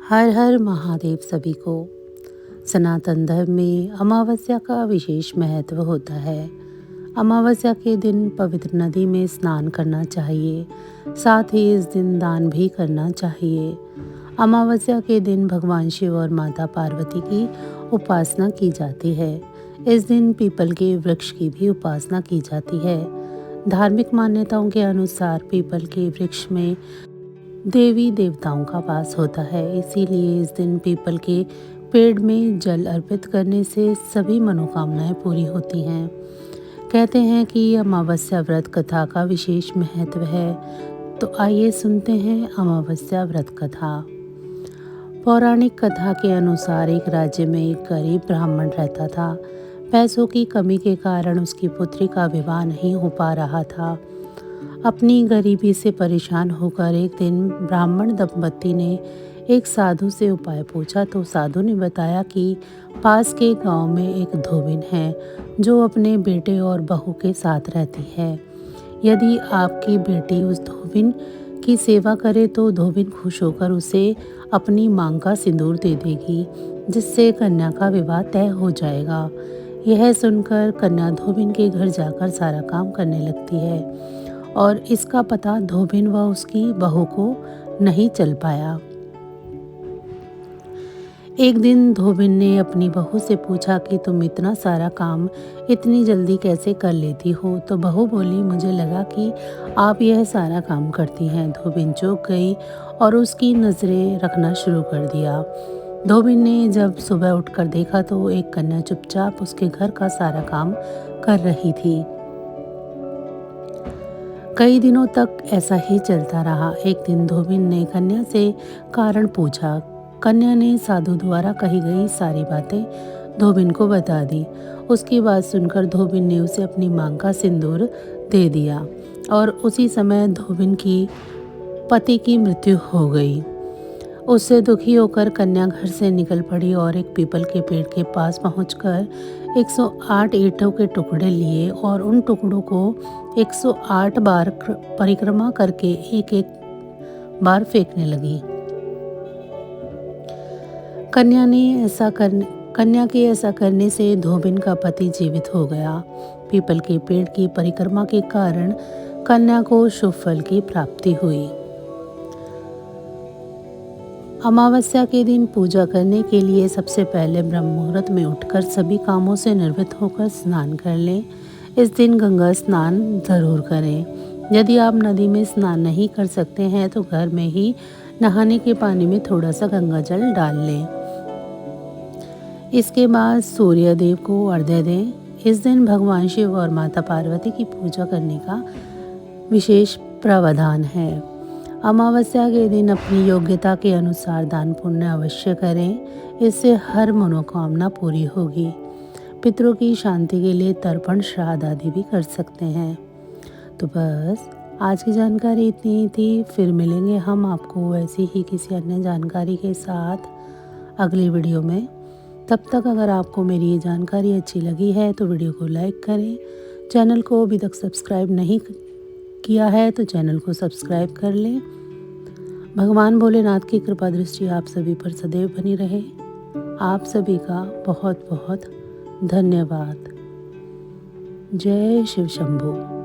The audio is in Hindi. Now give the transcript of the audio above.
हर हर महादेव सभी को। सनातन धर्म में अमावस्या का विशेष महत्व होता है। अमावस्या के दिन पवित्र नदी में स्नान करना चाहिए, साथ ही इस दिन दान भी करना चाहिए। अमावस्या के दिन भगवान शिव और माता पार्वती की उपासना की जाती है। इस दिन पीपल के वृक्ष की भी उपासना की जाती है। धार्मिक मान्यताओं के अनुसार पीपल के वृक्ष में देवी देवताओं का वास होता है, इसीलिए इस दिन पीपल के पेड़ में जल अर्पित करने से सभी मनोकामनाएं पूरी होती हैं। कहते हैं कि अमावस्या व्रत कथा का विशेष महत्व है, तो आइए सुनते हैं अमावस्या व्रत कथा। पौराणिक कथा के अनुसार एक राज्य में एक गरीब ब्राह्मण रहता था। पैसों की कमी के कारण उसकी पुत्री का विवाह नहीं हो पा रहा था। अपनी गरीबी से परेशान होकर एक दिन ब्राह्मण दंपत्ति ने एक साधु से उपाय पूछा, तो साधु ने बताया कि पास के गांव में एक धोबिन है जो अपने बेटे और बहू के साथ रहती है। यदि आपकी बेटी उस धोबिन की सेवा करे तो धोबिन खुश होकर उसे अपनी मांग का सिंदूर दे देगी, जिससे कन्या का विवाह तय हो जाएगा। यह सुनकर कन्या धोबिन के घर जाकर सारा काम करने लगती है और इसका पता धोबिन व उसकी बहू को नहीं चल पाया। एक दिन धोबिन ने अपनी बहू से पूछा कि तुम इतना सारा काम इतनी जल्दी कैसे कर लेती हो? तो बहू बोली, मुझे लगा कि आप यह सारा काम करती हैं। धोबिन चौंक गई और उसकी नज़रें रखना शुरू कर दिया। धोबिन ने जब सुबह उठकर देखा तो एक कन्या चुपचाप उसके घर का सारा काम कर रही थी। कई दिनों तक ऐसा ही चलता रहा। एक दिन धोबिन ने कन्या से कारण पूछा। कन्या ने साधु द्वारा कही गई सारी बातें धोबिन को बता दी। उसकी बात सुनकर धोबिन ने उसे अपनी मांग का सिंदूर दे दिया और उसी समय धोबिन की पति की मृत्यु हो गई। उससे दुखी होकर कन्या घर से निकल पड़ी और एक पीपल के पेड़ के पास पहुंचकर 108 ईंटों के टुकड़े लिए और उन टुकड़ों को 108 बार परिक्रमा करके एक एक बार फेंकने लगी। कन्या के ऐसा करने से धोबिन का पति जीवित हो गया। पीपल के पेड़ की परिक्रमा के कारण कन्या को शुभ फल की प्राप्ति हुई। अमावस्या के दिन पूजा करने के लिए सबसे पहले ब्रह्म मुहूर्त में उठकर सभी कामों से निवृत्त होकर स्नान कर लें। इस दिन गंगा स्नान ज़रूर करें। यदि आप नदी में स्नान नहीं कर सकते हैं तो घर में ही नहाने के पानी में थोड़ा सा गंगा जल डाल लें। इसके बाद सूर्य देव को अर्घ्य दें। इस दिन भगवान शिव और माता पार्वती की पूजा करने का विशेष प्रावधान है। अमावस्या के दिन अपनी योग्यता के अनुसार दान पुण्य अवश्य करें, इससे हर मनोकामना पूरी होगी। पितरों की शांति के लिए तर्पण श्राद्ध आदि भी कर सकते हैं। तो बस आज की जानकारी इतनी ही थी। फिर मिलेंगे हम आपको ऐसी ही किसी अन्य जानकारी के साथ अगली वीडियो में। तब तक अगर आपको मेरी ये जानकारी अच्छी लगी है तो वीडियो को लाइक करें। चैनल को अभी तक सब्सक्राइब नहीं किया है तो चैनल को सब्सक्राइब कर लें। भगवान भोलेनाथ की कृपा दृष्टि आप सभी पर सदैव बनी रहे। आप सभी का बहुत बहुत धन्यवाद। जय शिव शंभू।